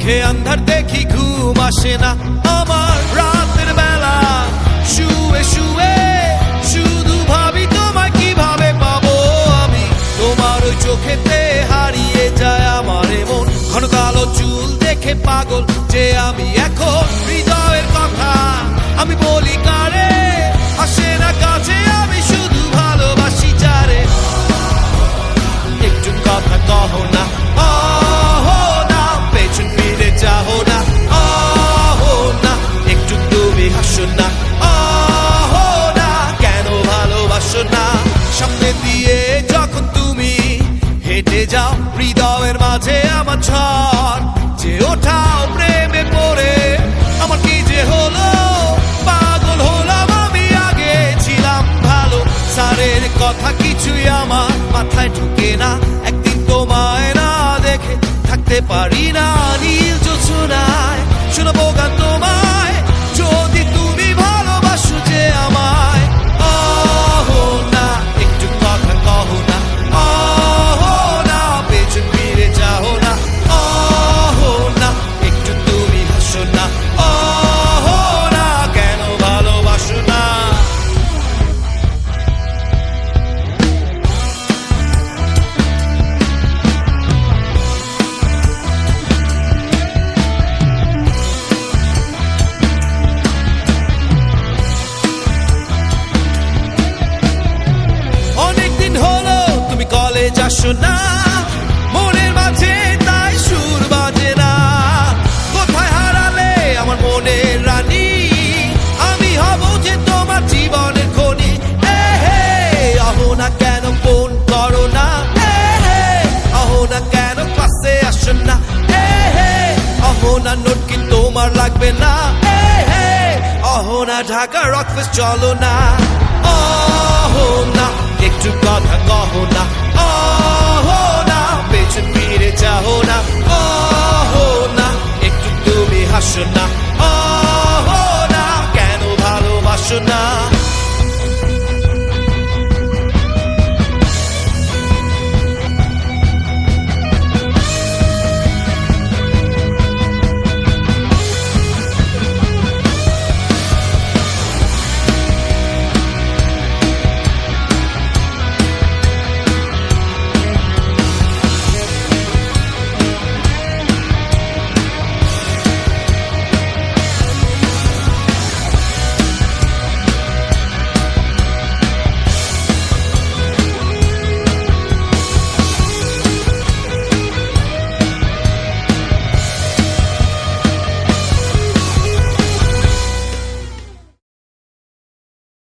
চোখে আন্ধার দেখি ঘুম আসে না আমার রাতের বেলা শুয়ে শুয়ে শুধু ভাবি তোমায় কিভাবে পাবো আমি তোমার ওই চোখেতে হারিয়ে যায় আমার মন ঘন কালো চুল দেখে পাগল যে আমি এখন হৃদয়ের কথা আমি বলি কারে আসে না কাছে আমি শুধু ভালোবাসি যারে একটু কথা কহো না পেছন ফিরে যাও না না একটু তুমি হাসো না কেন ভালোবাসো না সামনে দিয়ে যখন তুমি হেঁটে যাও হৃদয়ের মাঝে আমার ঝড় যে ওঠাও প্রেমে পড়ে আমার কি যে হলো পাগল হলাম আমি আগে ছিলাম ভালো সারের কথা কিছুই আমার মাথায় ঢুকে না একদিন তোমায় না দেখে থাকতে পারি না নীল জোছনায় শোনাবো গান তোমায় যদি তুমি ভালোবাসো যে আমায় না একটু কথা কহো না না পেছন ফিরে যাও না না একটু তুমি হাসো না না কেন ভালোবাসো না আসো না মনের মাঝে তাই সুর বাজে না কোথায় হারালে আমার মনের রানী আমি হব যে তোমার জীবনের খনি আহো না কেন ফোন করো না আহো না কেন ক্লাসে আসো না আহো না নোট কি তোমার লাগবে না আহো না ঢাকা রকফেস্ট চলো না আহো না একটু কথা কহো না পেছন ফিরে যাও না না একটু তুমি হাসো না না কেন ভালোবাসো না